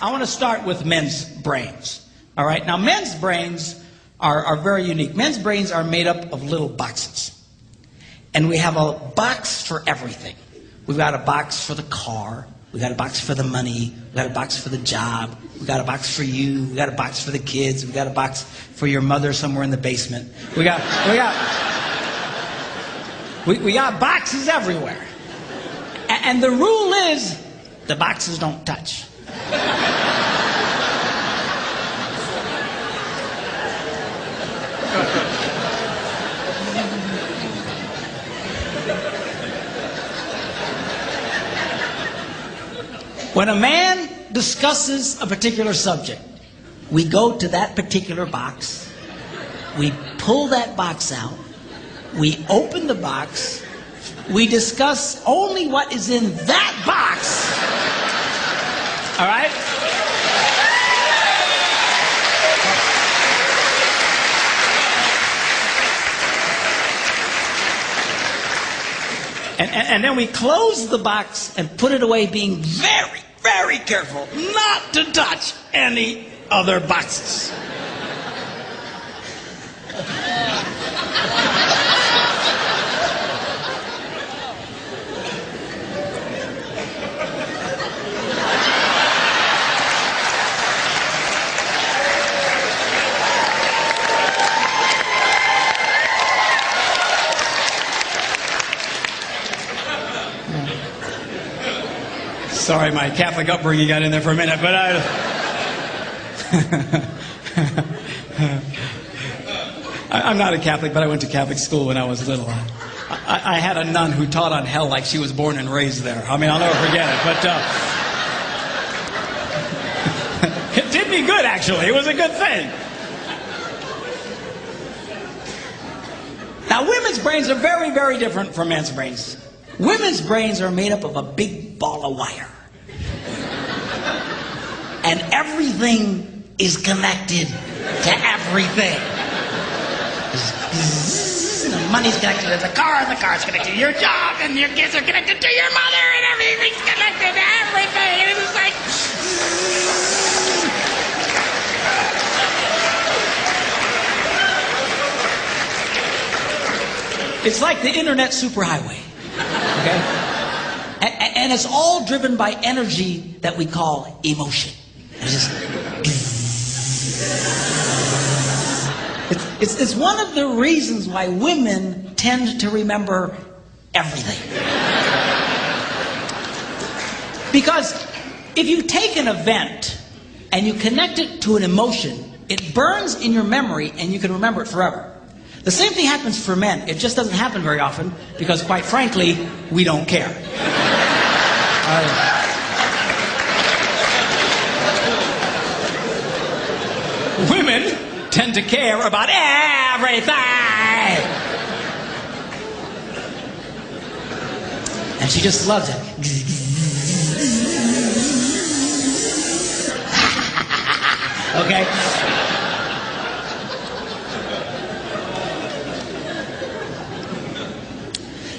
I want to start with men's brains. All right? Now, men's brains are very unique. Men's brains are made up of little boxes. And we have a box for everything. We've got a box for the car. We've got a box for the money. We've got a box for the job. We've got a box for you. We've got a box for the kids. We've got a box for your mother somewhere in the basement. We got boxes everywhere. And the rule is, the boxes don't touch. When a man discusses a particular subject, we go to that particular box, we pull that box out, we open the box, we discuss only what is in that box. All right? And then we close the box and put it away, being very, very careful not to touch any other boxes. Sorry, my Catholic upbringing got in there for a minute, but I'm not a Catholic, but I went to Catholic school when I was little. I had a nun who taught on hell like she was born and raised there. I mean, I'll never forget it, but it did me good, actually. It was a good thing. Now, women's brains are very, very different from men's brains. Women's brains are made up of a big ball of wire. And everything is connected to everything. The money's connected to the car, and the car's connected to your job, and your kids are connected to your mother, and everything's connected to everything. And it's like... It's like the internet superhighway. Okay? And it's all driven by energy that we call emotion. It's one of the reasons why women tend to remember everything. Because if you take an event and you connect it to an emotion, it burns in your memory and you can remember it forever. The same thing happens for men. It just doesn't happen very often because, quite frankly, we don't care. Women tend to care about everything. And she just loves it. Okay?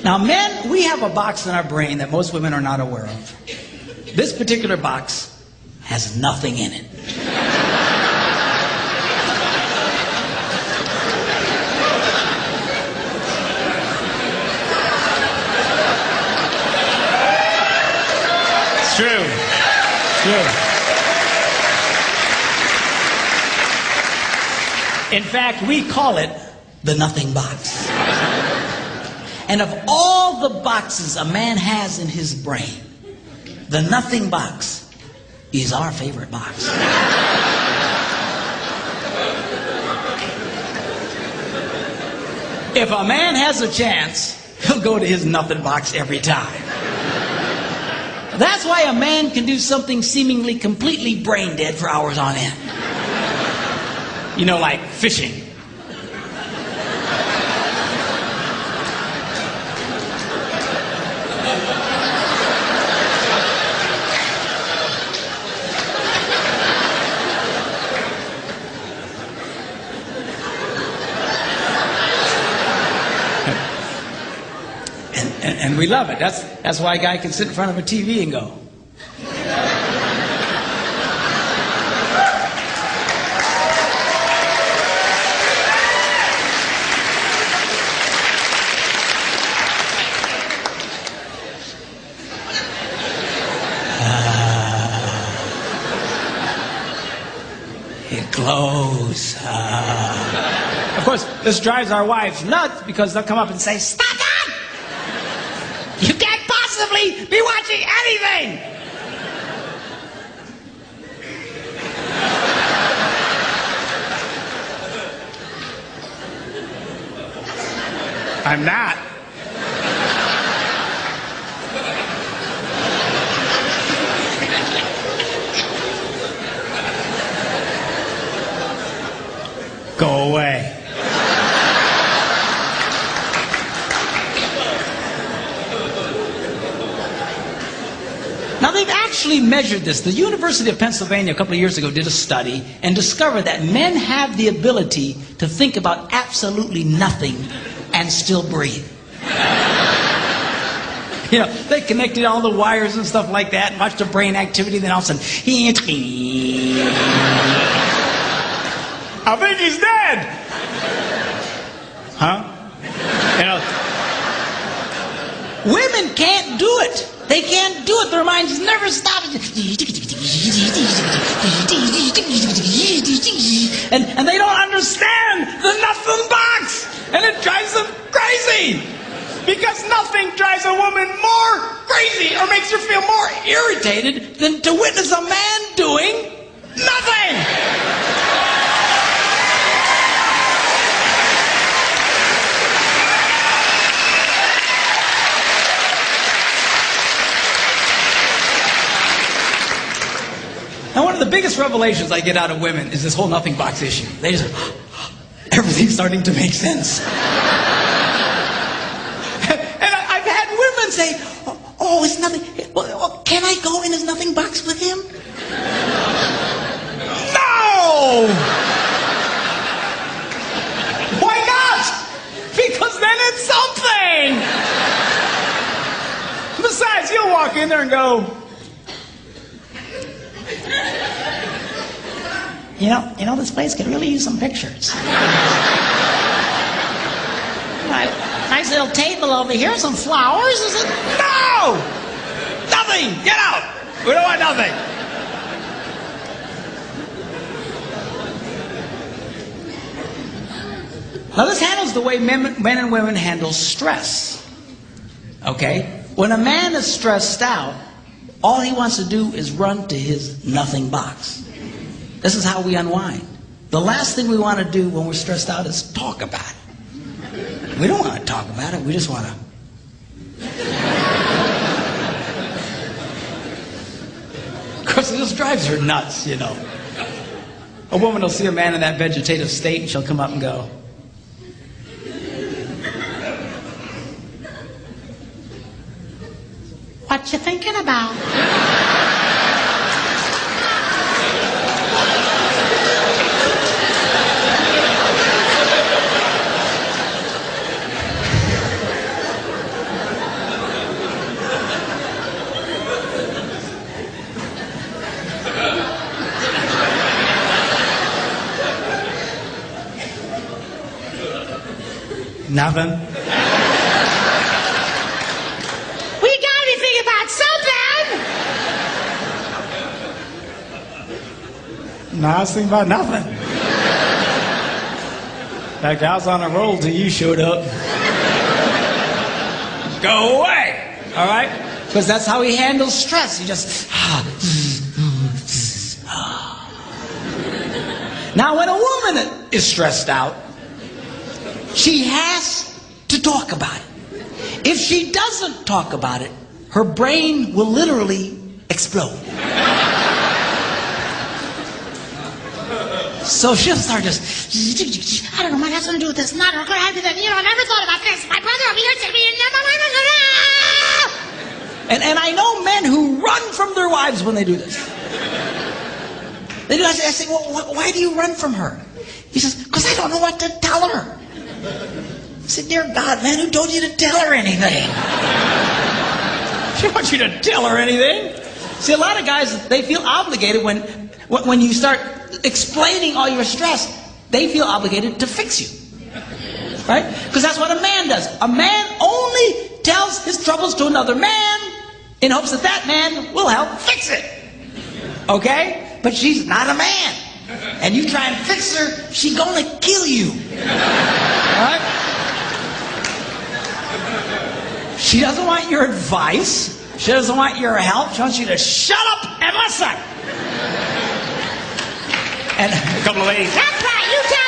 Now, men, we have a box in our brain that most women are not aware of. This particular box has nothing in it. It's true. It's true. In fact, we call it the nothing box. And of all the boxes a man has in his brain, the nothing box is our favorite box. If a man has a chance, he'll go to his nothing box every time. That's why a man can do something seemingly completely brain dead for hours on end. You know, like fishing. And we love it. That's why a guy can sit in front of a TV and go. It glows. Of course, this drives our wives nuts because they'll come up and say, "Stop that! You can't possibly be watching anything!" I'm not. Go away. Now they've actually measured this. The University of Pennsylvania a couple of years ago did a study and discovered that men have the ability to think about absolutely nothing and still breathe. You know, they connected all the wires and stuff like that and watched the brain activity, then all of a sudden, I think he's dead. Huh? You know, women can't do it. They can't do it. Their minds never stop. And they don't understand the nothing box. And it drives them crazy. Because nothing drives a woman more crazy or makes her feel more irritated than to witness a man doing nothing. Now, one of the biggest revelations I get out of women is this whole nothing box issue. They just, everything's starting to make sense. And I've had women say, "Oh, it's nothing. Well, can I go in his nothing box with him?" No! Why not? Because then it's something. Besides, you'll walk in there and go, You know, this place could really use some pictures. Nice little table over here, some flowers. Is it? No! Nothing! Get out! We don't want nothing. Now this handles the way men and women handle stress. Okay? When a man is stressed out, all he wants to do is run to his nothing box. This is how we unwind. The last thing we want to do when we're stressed out is talk about it. We don't want to talk about it. We just want to. Of course, it just drives her nuts, you know. A woman will see a man in that vegetative state and she'll come up and go, "What you thinking about?" Nothing. We gotta be thinking about something. No, I was thinking about nothing. In fact, I was on a roll till you showed up. Go away. All right? Because that's how he handles stress. He just. Now, when a woman is stressed out, she has to talk about it. If she doesn't talk about it, her brain will literally explode. So she'll start just, "I don't know, might have something to do with this, not, or could have to do that, you know, I never thought about this, my brother over here said me, and I know men who run from their wives when they do this. They do. I say, "Well, why do you run from her?" He says, "Because I don't know what to tell her." I said, "Dear God, man, who told you to tell her anything?" She wants you to tell her anything. See, a lot of guys, they feel obligated when you start explaining all your stress, they feel obligated to fix you. Right? Because that's what a man does. A man only tells his troubles to another man in hopes that that man will help fix it. Okay? But she's not a man. and you try and fix her, she gonna kill you. All right? She doesn't want your advice. She doesn't want your help. She wants you to shut up and listen. And a couple of ladies, that's right, you